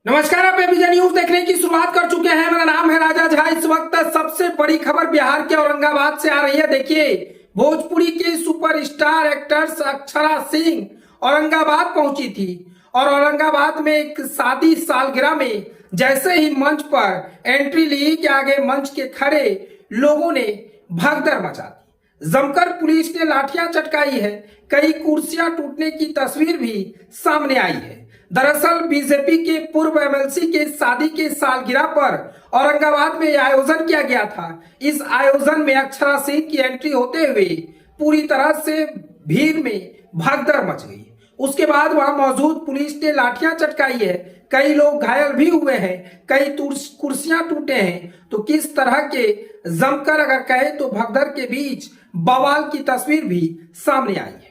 नमस्कार, आप ABP news देखने की शुरुआत कर चुके हैं। मेरा नाम है राजा झा। इस वक्त सबसे बड़ी खबर बिहार के औरंगाबाद से आ रही है। देखिए, भोजपुरी के सुपरस्टार एक्टर्स अक्षरा सिंह औरंगाबाद पहुंची थी और औरंगाबाद में एक शादी सालगिरह में जैसे ही मंच पर एंट्री ली कि आगे मंच के खड़े लोगों ने भगदड़ मचा दी। जमकर पुलिस ने लाठियां चटकाई है। कई कुर्सियां टूटने की तस्वीर भी सामने आई है। दरअसल बीजेपी के पूर्व एमएलसी के शादी के सालगिरह पर औरंगाबाद में आयोजन किया गया था। इस आयोजन में अक्षरा सिंह की एंट्री होते हुए पूरी तरह से भीड़ में भगदड़ मच गई। उसके बाद वहां मौजूद पुलिस ने लाठियां चटकाई है। कई लोग घायल भी हुए हैं, कई कुर्सियां टूटे हैं। तो किस तरह के जमकर अगर कहे तो भगदड़ के बीच बवाल की तस्वीर भी सामने आई है।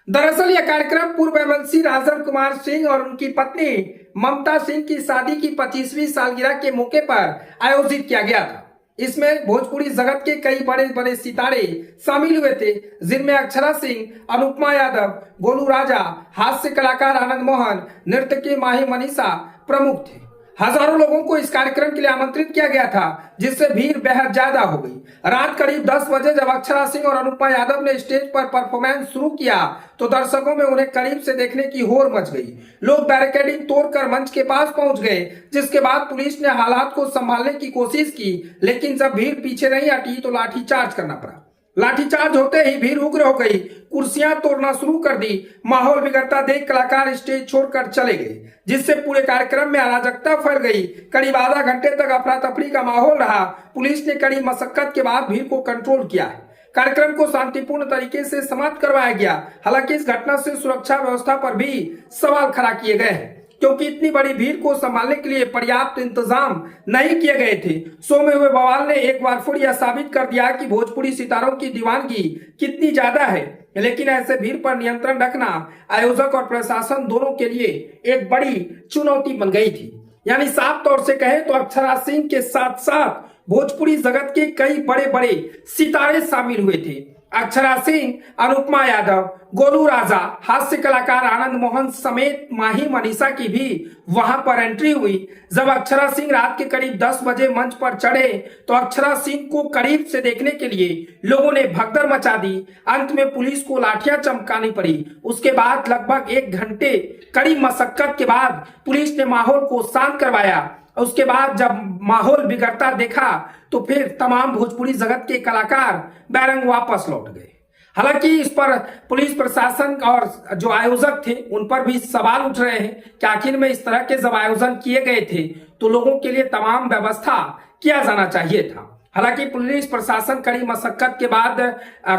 दरअसल यह कार्यक्रम पूर्व एमएलसी राजन कुमार सिंह और उनकी पत्नी ममता सिंह की शादी की 25वीं सालगिरह के मौके पर आयोजित किया गया था। इसमें भोजपुरी जगत के कई बड़े बड़े सितारे शामिल हुए थे, जिनमें अक्षरा सिंह, अनुपमा यादव, गोलू राजा, हास्य कलाकार आनंद मोहन, नृत्यकी माही मनीषा प्रमुख थे। हजारों लोगों को इस कार्यक्रम के लिए आमंत्रित किया गया था, जिससे भीड़ बेहद ज्यादा हो गई। रात करीब 10 बजे जब अक्षरा सिंह और अनुपमा यादव ने स्टेज पर परफॉर्मेंस शुरू किया तो दर्शकों में उन्हें करीब से देखने की होड़ मच गई। लोग बैरिकेडिंग तोड़कर मंच के पास पहुंच गए, जिसके बाद पुलिस ने हालात को संभालने की कोशिश की, लेकिन जब भीड़ पीछे नहीं हटी तो लाठीचार्ज करना पड़ा। लाठीचार्ज होते ही भीड़ उग्र हो गई, कुर्सियां तोड़ना शुरू कर दी। माहौल बिगड़ता देख कलाकार स्टेज छोड़कर चले गए, जिससे पूरे कार्यक्रम में अराजकता फैल गई। करीब आधा घंटे तक अफरा तफरी का माहौल रहा। पुलिस ने कड़ी मशक्कत के बाद भीड़ को कंट्रोल किया है। कार्यक्रम को शांतिपूर्ण तरीके से समाप्त करवाया गया। हालांकि इस घटना से सुरक्षा व्यवस्था पर भी सवाल खड़ा किए गए हैं, क्योंकि इतनी बड़ी भीड़ को संभालने के लिए पर्याप्त इंतजाम नहीं किए गए थे। शो में हुए बवाल ने एक बार फिर यह साबित कर दिया कि भोजपुरी सितारों की दीवानगी कितनी ज्यादा है। लेकिन ऐसे भीड़ पर नियंत्रण रखना आयोजक और प्रशासन दोनों के लिए एक बड़ी चुनौती बन गई थी। यानी साफ तौर से कहें तो अक्षरा सिंह के साथ साथ भोजपुरी जगत के कई बड़े बड़े सितारे शामिल हुए थे। अक्षरा सिंह, अनुपमा यादव, गोलू राजा, हास्य कलाकार आनंद मोहन समेत माही मनीषा की भी वहां पर एंट्री हुई। जब अक्षरा सिंह रात के करीब 10 बजे मंच पर चढ़े तो अक्षरा सिंह को करीब से देखने के लिए लोगों ने भगदड़ मचा दी। अंत में पुलिस को लाठियां चमकानी पड़ी। उसके बाद लगभग 1 घंटे कड़ी मशक्कत के बाद पुलिस ने माहौल को शांत करवाया। उसके बाद जब माहौल बिगड़ता देखा तो फिर तमाम भोजपुरी जगत के कलाकार बैरंग वापस लौट गए। हालांकि इस पर पुलिस प्रशासन और जो आयोजक थे उन पर भी सवाल उठ रहे हैं कि आखिर में इस तरह के जब आयोजन किए गए थे तो लोगों के लिए तमाम व्यवस्था किया जाना चाहिए था। हालांकि पुलिस प्रशासन कड़ी मशक्कत के बाद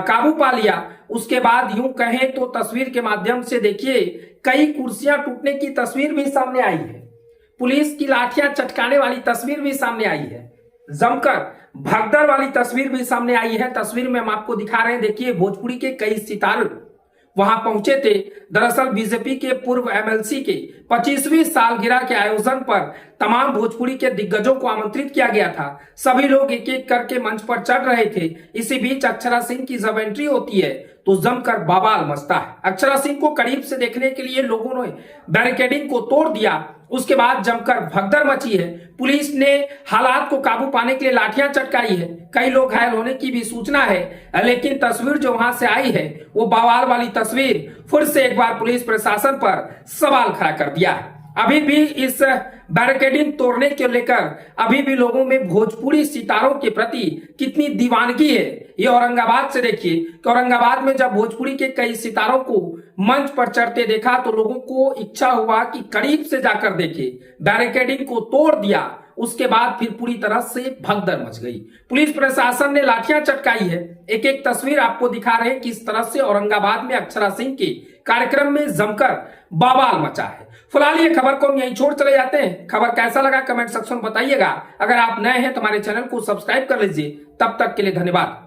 काबू पा लिया। उसके बाद यूं कहें तो तस्वीर के माध्यम से देखिए, कई कुर्सियां टूटने की तस्वीर भी सामने आई है। पुलिस की लाठियां चटकाने वाली तस्वीर भी सामने आई है। जमकर भगदड़ वाली तस्वीर भी सामने आई है। तस्वीर में हम आपको दिखा रहे हैं, देखिए भोजपुरी के कई सितारे वहां पहुंचे थे। दरअसल बीजेपी के पूर्व एमएलसी के 25वीं सालगिरह के आयोजन पर तमाम भोजपुरी के दिग्गजों को आमंत्रित किया गया था। सभी लोग एक एक करके मंच पर चढ़ रहे थे। इसी बीच अक्षरा सिंह की जब एंट्री होती है तो जमकर बवाल मचता है। अक्षरा सिंह को करीब से देखने के लिए लोगों ने बैरिकेडिंग को तोड़ दिया। उसके बाद जमकर भगदड़ मची है। पुलिस ने हालात को काबू पाने के लिए लाठियां चटकाई है। कई लोग घायल होने की भी सूचना है, लेकिन तस्वीर जो वहां से आई है वो बवाल वाली तस्वीर फिर से एक बार पुलिस प्रशासन पर सवाल खड़ा कर दिया है। अभी भी इस बैरिकेडिंग तोड़ने को लेकर अभी भी लोगों में भोजपुरी सितारों के प्रति कितनी दीवानगी है, ये औरंगाबाद से देखिए कि औरंगाबाद में जब भोजपुरी के कई सितारों को मंच पर चढ़ते देखा तो लोगों को इच्छा हुआ कि करीब से जाकर देखे। बैरिकेडिंग को तोड़ दिया। उसके बाद फिर पूरी तरह से भगदड़ मच गई। पुलिस प्रशासन ने लाठियां चटकाई है। एक एक तस्वीर आपको दिखा रहे हैं किस तरह से औरंगाबाद में अक्षरा सिंह के कार्यक्रम में जमकर बवाल मचा है। फिलहाल ये खबर को हम यहीं छोड़ चले जाते हैं। खबर कैसा लगा कमेंट सेक्शन में बताइएगा। अगर आप नए हैं तो हमारे चैनल को सब्सक्राइब कर लीजिए। तब तक के लिए धन्यवाद।